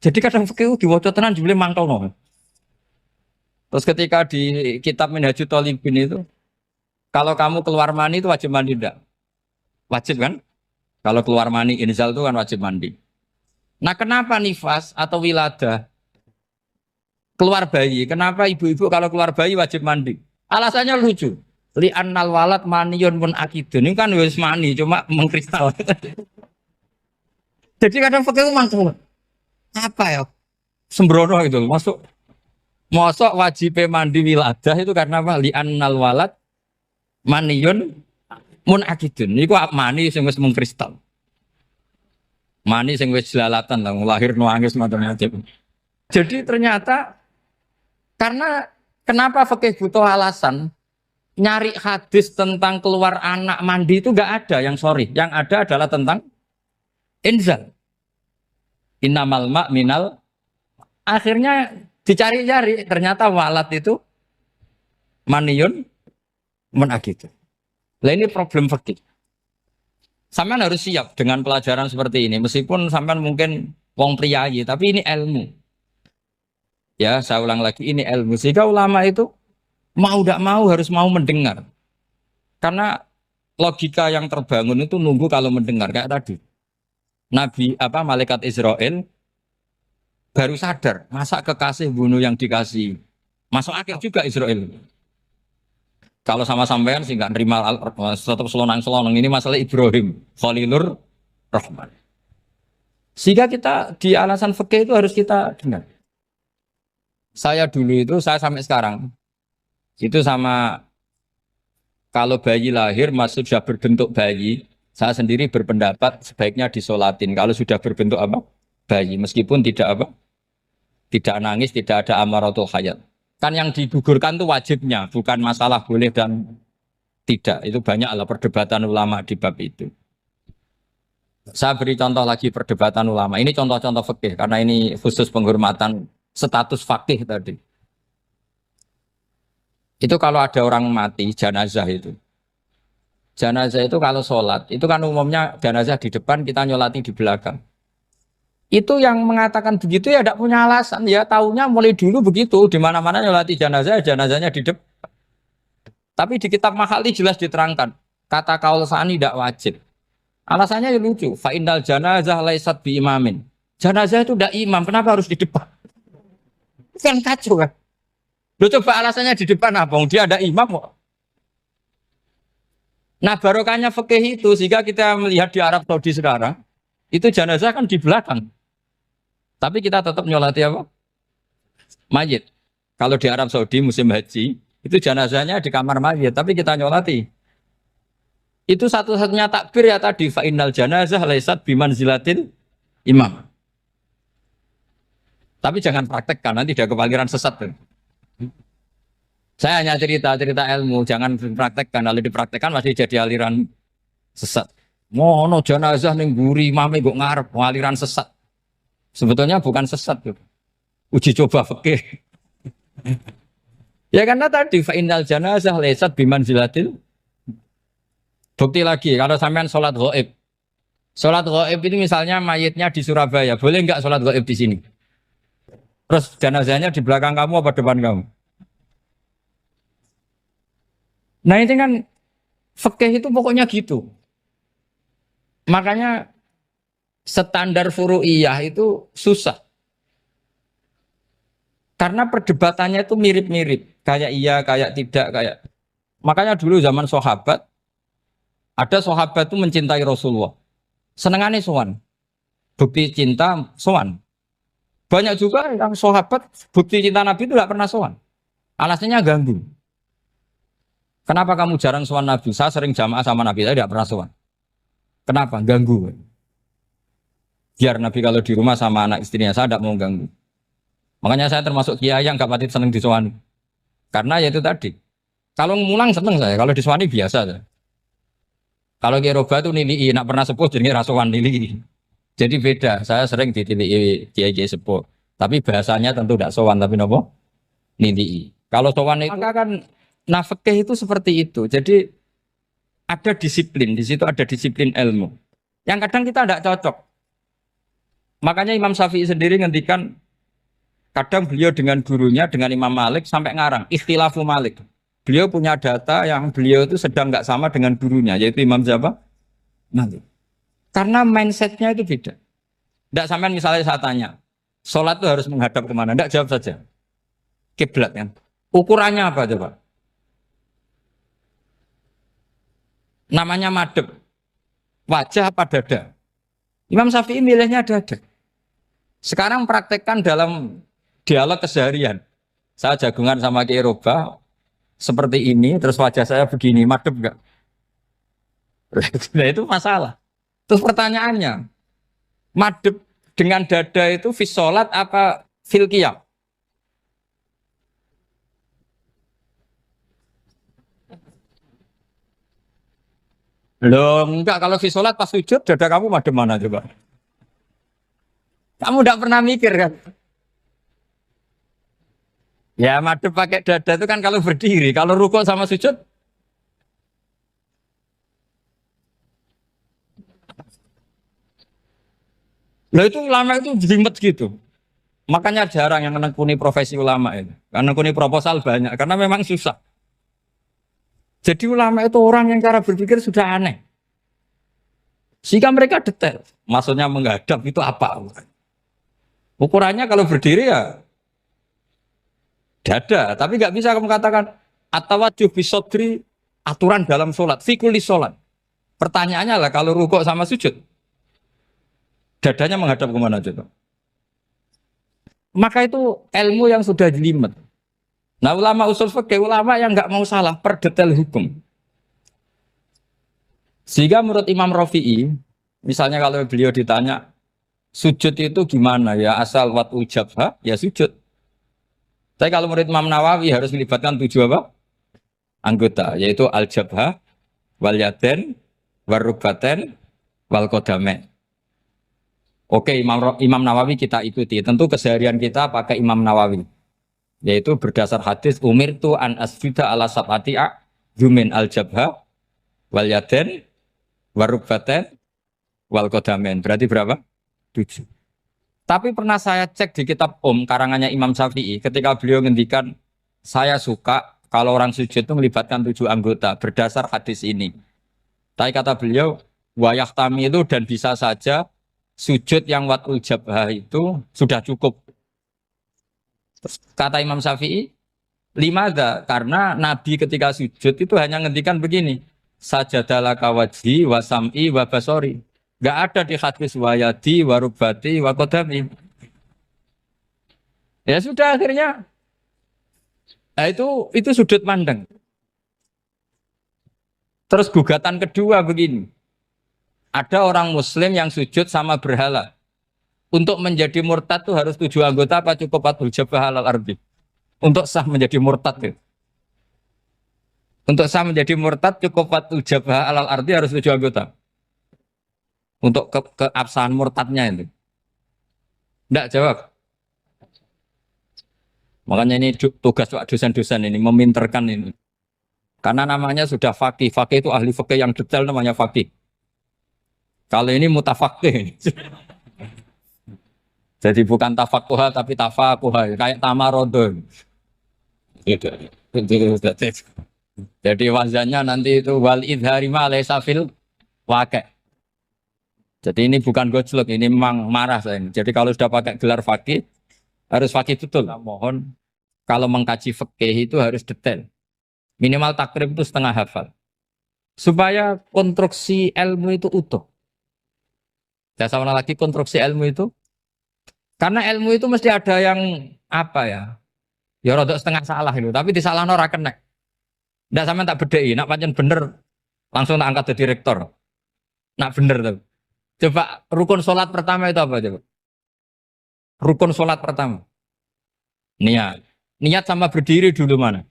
Jadi kadang fikih diwaca tenan jebule mangkel no. Terus ketika di kitab Minhajul Thalibin itu, kalau kamu keluar mani itu wajib mandi enggak? Wajib kan? Kalau keluar mani inzal itu kan wajib mandi. Nah kenapa nifas atau wiladah keluar bayi? Kenapa ibu-ibu kalau keluar bayi wajib mandi? Alasannya lucu. Li'annal walad maniyun pun akidun. Ini kan wis mani cuma mengkristal. Jadi kadang fikih mangkel. Apa ya? Sembrono itu masuk. Mosok wajib mandi wiladah itu karena apa? Li'annal walad maniyun mun akidun. Iku mani sing wis mengkristal. Mani sing wis jelalatan lah lahir nangis macam-macam. Jadi ternyata karena kenapa fikih butuh alasan nyari hadis tentang keluar anak mandi itu enggak ada yang sorry. Yang ada adalah tentang inzal. Innamal ma' minal. Akhirnya dicari-cari ternyata walad itu maniyun menakid. Lah ini problem fikih. Sampean harus siap dengan pelajaran seperti ini meskipun sampean mungkin wong priayi tapi ini ilmu. Ya, saya ulang lagi ini ilmu. Sehingga ulama itu mau tidak mau harus mau mendengar. Karena logika yang terbangun itu nunggu kalau mendengar kayak tadi. Nabi malaikat Israel baru sadar, masa kekasih bunuh yang dikasih. Masuk akal juga Israel. Kalau sama sampean sih nggak nerima tetap selonang-selonang ini masalah Ibrahim, Khalilur Rahman. Sehingga kita di alasan fikih itu harus kita dengar. Saya dulu itu, saya sampai sekarang itu sama kalau bayi lahir masih sudah berbentuk bayi, saya sendiri berpendapat sebaiknya disolatin kalau sudah berbentuk bayi, meskipun tidak nangis, tidak ada amaratul hayat. Kan yang digugurkan itu wajibnya, bukan masalah boleh dan tidak. Itu banyaklah perdebatan ulama di bab itu. Saya beri contoh lagi perdebatan ulama. Ini contoh-contoh fikih karena ini khusus penghormatan status fakih tadi. Itu kalau ada orang mati, jenazah itu. Jenazah itu kalau sholat, itu kan umumnya jenazah di depan, kita nyolati di belakang. Itu yang mengatakan begitu ya tidak punya alasan. Ya taunya mulai dulu begitu, di mana-mana nyolati jenazah, jenazahnya di depan. Tapi di kitab Mahali jelas diterangkan, kata kaul sani tidak wajib. Alasannya ya lucu, fa innal janazah laisat bi imamin. Jenazah itu tidak imam, kenapa harus di depan? Kan kacau kan? Lu coba alasannya di depan apa? Dia ada imam kok. Nah barokahnya fikih itu sehingga kita melihat di Arab Saudi sekarang itu jenazah kan di belakang. Tapi kita tetap nyolati apa? Mayit. Kalau di Arab Saudi musim haji itu jenazahnya di kamar mayit, tapi kita nyolati. Itu satu-satunya takbir ya tadi fa innal janazah laisat bimanzilatil imam. Tapi jangan praktekkan, nanti dia kepaliran sesat. Saya hanya cerita ilmu, jangan dipraktekkan. Kalau dipraktekkan masih jadi aliran sesat. Mono jenazah ning mburi mame kok ngarep aliran sesat. Sebetulnya bukan sesat tuh. Uji coba fikih. Ya karena tadi fa innal janazah laisat bimanzilatil. Bukti lagi kalau sampean sholat ghaib. Sholat ghaib itu misalnya mayitnya di Surabaya, boleh enggak sholat ghaib di sini? Terus jenazahnya di belakang kamu apa depan kamu? Nah ini kan fikih itu pokoknya gitu. Makanya standar furu'iyah itu susah. Karena perdebatannya itu mirip-mirip. Kayak iya, kayak tidak, kayak. Makanya dulu zaman sahabat, Ada sahabat itu mencintai Rasulullah. Senengannya sowan. Bukti cinta sowan. Banyak juga yang sahabat bukti cinta Nabi itu tidak pernah sowan. Alasannya ganggu. Kenapa kamu jarang sowan Nabi? Saya sering jamaah sama Nabi, saya tidak pernah sowan. Kenapa? Ganggu. Biar Nabi kalau di rumah sama anak istrinya, saya tidak mau ganggu. Makanya saya termasuk kiai yang gak pati seneng disowani. Karena ya itu tadi. Kalau ngulang seneng saya, kalau disowani biasa saya. Kalau Kiai Roba itu nilai, nak pernah sepuh jadi rasuan nilai. Jadi beda, saya sering ditilii Kiai sepuh. Tapi bahasanya tentu tidak sowan, tapi nopo nilai. Kalau sowan itu maka kan nafkah itu seperti itu. Jadi ada disiplin, di situ ada disiplin ilmu. Yang kadang kita tidak cocok. Makanya Imam Syafi'i sendiri ngendikan kadang beliau dengan gurunya, dengan Imam Malik sampai ngarang ikhtilafu Malik. Beliau punya data yang beliau itu sedang nggak sama dengan gurunya, yaitu Imam siapa? Malik. Karena mindsetnya itu beda. Tidak sampai misalnya saya tanya, sholat itu harus menghadap kemana? Tidak, jawab saja. Kiblat kan. Ukurannya apa coba? Namanya madhep. Wajah apa dada? Imam Syafi'i milihnya dada. Sekarang praktekkan dalam dialog keseharian. Saya jagungan sama Kiai Roba seperti ini, terus wajah saya begini, madep enggak? Nah itu masalah. Terus pertanyaannya, madep dengan dada itu fis sholat apa fil qiyam? Loh enggak, kalau fis sholat pas sujud, dada kamu madep mana coba? Kamu enggak pernah mikir kan? Ya madep pakai dada itu kan kalau berdiri, kalau rukuk sama sujud. Loh itu ulama itu jelimet gitu. Makanya jarang yang menekuni profesi ulama itu. Karena menekuni proposal banyak, karena memang susah. Jadi ulama itu orang yang cara berpikir sudah aneh. Sehingga mereka detail. Maksudnya menghadap itu apa? Ukurannya kalau berdiri ya dada. Tapi nggak bisa kamu katakan atawajjuh bisodri aturan dalam sholat. Fikul di sholat. Pertanyaannya lah kalau rukuk sama sujud. Dadanya menghadap kemana coba? Maka itu ilmu yang sudah jelimet. Nah ulama usul fikih, ulama yang nggak mau salah per detail hukum. Sehingga menurut Imam Rafi'i, misalnya kalau beliau ditanya, sujud itu gimana ya? Asal watul jabha, ya sujud. Tapi kalau menurut Imam Nawawi harus melibatkan 7 apa? Anggota, yaitu al-jabha, wal yaden, warubaten, wal kodame. Oke, Imam Nawawi kita ikuti. Tentu keseharian kita pakai Imam Nawawi. Yaitu berdasar hadis umir tu an asjuda ala sab'ati yumin al-jabha, wal yaden, warubaten, wal kodamen. Berarti berapa? 7. Tapi pernah saya cek di kitab karangannya Imam Syafi'i ketika beliau ngendikan saya suka kalau orang sujud itu melibatkan 7 anggota berdasar hadis ini. Tapi kata beliau wayahtami itu dan bisa saja sujud yang watul jabhah itu sudah cukup. Terus kata Imam Syafi'i limada karena Nabi ketika sujud itu hanya ngendikan begini sajadalah kawajhi wasam'i wabasori. Gak ada di hadis wayadi, warubati, wakodami. Ya sudah akhirnya. Nah, itu sudut pandang. Terus gugatan kedua begini. Ada orang Muslim yang sujud sama berhala. Untuk menjadi murtad itu harus 7 anggota apa cukup atul jabah halal ardi. Untuk sah menjadi murtad itu. Untuk sah menjadi murtad cukup atul jabah halal ardi harus 7 anggota. Untuk keabsahan murtadnya itu. Tidak jawab. Makanya ini tugas dosen-dosen ini meminterkan ini. Karena namanya sudah faqih. Faqih itu ahli faqih yang detail namanya faqih. Kalau ini mutafaqih. Jadi bukan tafakuha tapi tafakuha. Kayak tamarodon. Gitu. Jadi wazannya nanti itu wal idhari ma laysa fil waqi'. Jadi ini bukan gojlok, ini memang marah saya. Jadi kalau sudah pakai gelar fakih, harus fakih betul. Nah, mohon, kalau mengkaji fikih itu harus detail. Minimal takrib itu setengah hafal. supaya konstruksi ilmu itu utuh. Saya sama lagi konstruksi ilmu itu, karena ilmu itu mesti ada yang apa ya? Ya rodok setengah salah itu, tapi disalahno ora kena. Ndak sampean tak bedheki, nak pancen bener langsung tak angkat jadi rektor. Nak bener tuh. Coba rukun sholat pertama itu apa coba? Rukun sholat pertama. Niat. Niat sama berdiri dulu mana?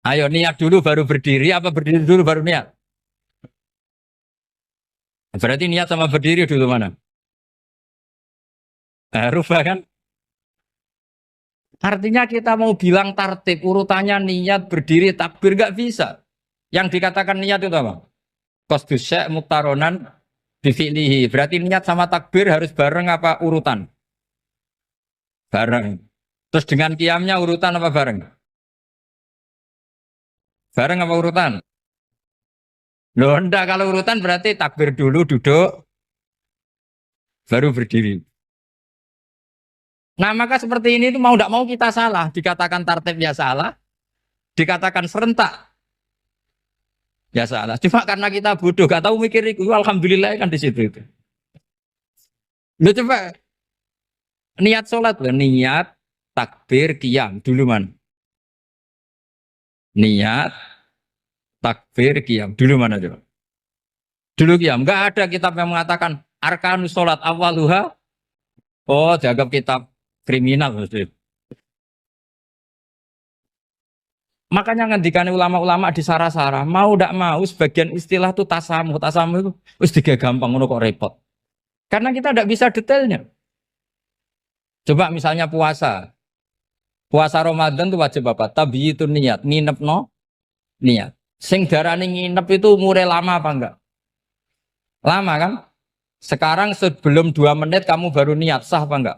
Ayo niat dulu baru berdiri, apa berdiri dulu baru niat? Berarti niat sama berdiri dulu mana? Rubah kan? Artinya kita mau bilang tartib, urutannya niat, berdiri, takbir, nggak bisa. Yang dikatakan niat itu apa? Qasdus syai' muktaronan bifi'lihi. Berarti niat sama takbir harus bareng apa urutan? Bareng. Terus dengan qiyamnya urutan apa bareng? Bareng apa urutan? Loh enggak, kalau urutan berarti takbir dulu, duduk, baru berdiri. Nah maka seperti ini tuh mau tidak mau kita salah. Dikatakan tartibnya salah, dikatakan serentak, ya salah. Cuma karena kita bodoh, gak tahu mikir itu, alhamdulillah kan di situ itu. Lo coba niat sholat loh, niat takbir qiyam dulu man. Niat takbir qiyam dulu mana coba? Dulu qiyam. Enggak ada kitab yang mengatakan arkanus sholat awaluha. Oh, dianggap kitab kriminal maksudnya. Makanya ngendikane ulama-ulama di sarah-sarah, mau tidak mau sebagian istilah itu tasamuh. Tasamuh itu wis gampang ngono kok repot. Karena kita tidak bisa detailnya. Coba misalnya puasa. Puasa Ramadan itu wajib apa? Tabi itu niat, nginep no niat. Sing darane nginep itu umure lama apa enggak? Lama kan? Sekarang sebelum 2 menit kamu baru niat, sah apa enggak?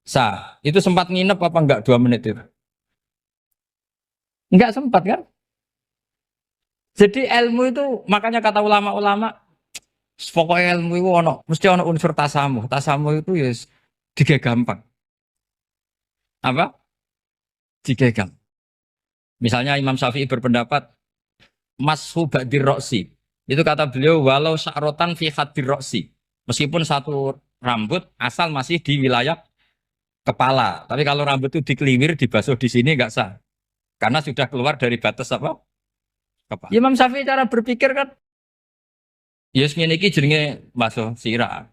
Sah. Itu sempat nginep apa enggak 2 menit itu? Enggak sempat kan? Jadi ilmu itu makanya kata ulama-ulama pokoknya ilmu itu mesti ono unsur tasamuh. Tasamuh itu ya tiga gampang. Apa? Tiga gampang. Misalnya Imam Syafi'i berpendapat mashu ba'dir roksi. Itu kata beliau walau sya'rotan fi hadir roksi. Meskipun satu rambut asal masih di wilayah kepala. Tapi kalau rambut itu dikeliwir, dibasuh di sini enggak sah. Karena sudah keluar dari batas apa? Kepala. Imam Syafi'i cara berpikir kan ya ngene iki jenenge basuh sirah.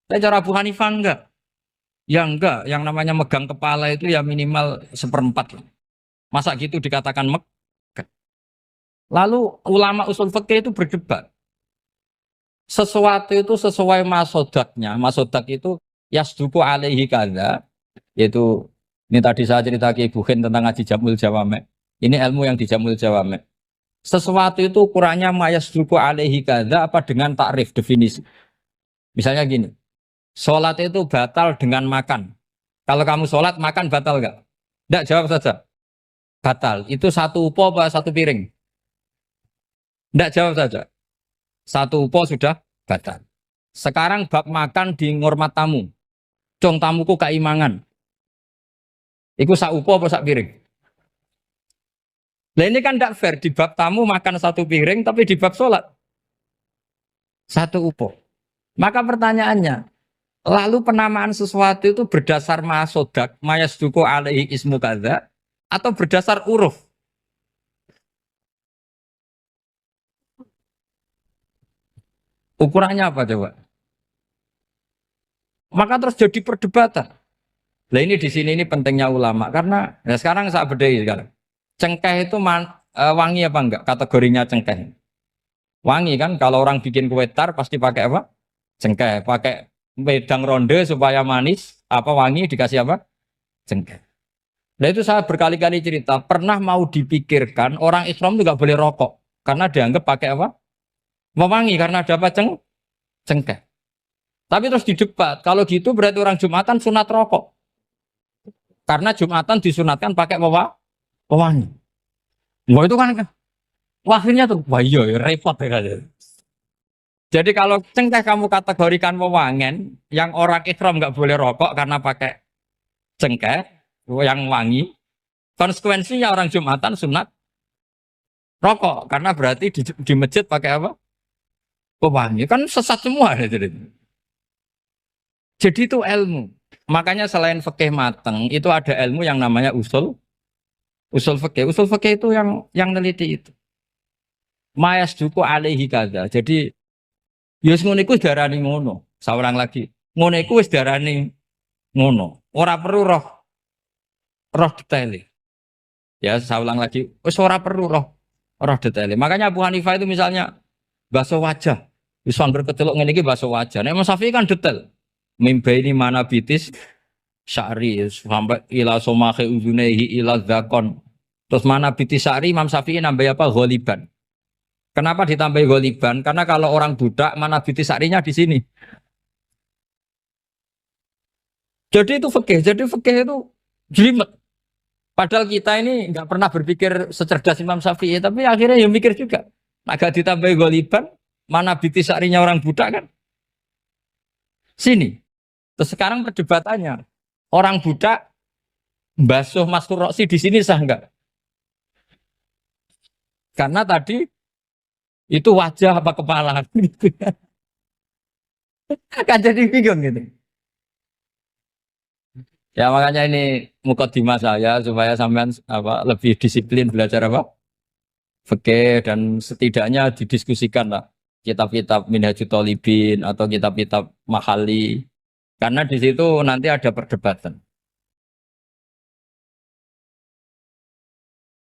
Tapi cara Abu Hanifah enggak. Ya enggak, yang namanya megang kepala itu ya minimal 1/4. Masa gitu dikatakan megang. Lalu ulama usul fikih itu berdebat. Sesuatu itu sesuai masodaknya. Masodak itu yasduku alaihi kadza, yaitu ini tadi saya cerita ke Ibu Khen tentang ngaji Jamul Jawame. Ini ilmu yang di Jamul Jawame. Sesuatu itu ukurannya mayasduku alaihi kadza apa dengan takrif definisi. Misalnya gini, sholat itu batal dengan makan. Kalau kamu sholat makan batal nggak? Nggak, jawab saja. Batal. Itu satu upo apa satu piring? Nggak, jawab saja. Satu upo sudah batal. Sekarang bab makan di ngormat tamu. Cong tamuku keimangan. Iku sak upo apa sak piring? Nah ini kan tidak fair. Di bab tamu makan satu piring, tapi di bab sholat satu upo. Maka pertanyaannya, lalu penamaan sesuatu itu berdasar masodak, mayasduku alaihi ismu kadza, atau berdasar uruf? Ukurannya apa coba? Maka terus jadi perdebatan. Nah ini di sini ini pentingnya ulama karena ya sekarang saya bedai sekarang. Cengkeh itu wangi apa enggak? Kategorinya cengkeh. Wangi kan kalau orang bikin kue tar pasti pakai apa? Cengkeh. Pakai wedang ronde supaya manis, apa wangi dikasih apa? Cengkeh. Nah itu saya berkali-kali cerita, pernah mau dipikirkan orang Islam itu nggak boleh rokok karena dianggap pakai apa? Mewangi karena ada apa? Cengkeh. Tapi terus didebat, kalau gitu berarti orang Jumatan sunat rokok. Karena Jumatan disunatkan pakai pewangi. Wah itu kan, wah akhirnya tuh, wah iya repot ya. Jadi kalau cengkeh kamu kategorikan pewangen, yang orang Islam nggak boleh rokok karena pakai cengkeh yang wangi, konsekuensinya orang Jumatan sunat rokok karena berarti di masjid pakai apa? Pewangi. Kan sesat semua ya jadi. Jadi itu ilmu. Makanya selain fikih mateng, itu ada ilmu yang namanya usul fikih. Usul fikih itu yang neliti itu. Mayas duku alaihi kada. Jadi yus ngono iku darani ngono. Saulang lagi. Ngono iku wis darani ngono. Ora perlu roh detail. Ya, saulang lagi. Wis ora perlu roh detail. Makanya Abu Hanifah itu misalnya basuh wajah. Wis angger kecelok ngene iki basuh wajah. Nek Imam Syafi'i kan detail. Mimba ini mana bitis syari sampai ila somahe uzunehi ila zakon. Terus mana bitis syari Imam Syafi'i nambah apa? Ghaliban. Kenapa ditambahi ghaliban? Karena kalau orang budak mana bitis syarinya di sini. Jadi itu fikih. Jadi fikih itu jelimet. Padahal kita ini nggak pernah berpikir secerdas Imam Syafi'i, tapi akhirnya ya mikir juga. Agak ditambahi ghaliban, mana bitis syarinya orang budak kan? Sini. Terus sekarang perdebatannya, orang budak basuh Mastur Roksi di sini sah enggak? Karena tadi itu wajah apa kepala gitu. Kan jadi bingung gitu. Ya makanya ini mukadimah saya supaya sampean apa lebih disiplin belajar apa? Fikih dan setidaknya didiskusikan lah kitab-kitab Minhajul Thalibin atau kitab-kitab Mahali. Karena di situ nanti ada perdebatan.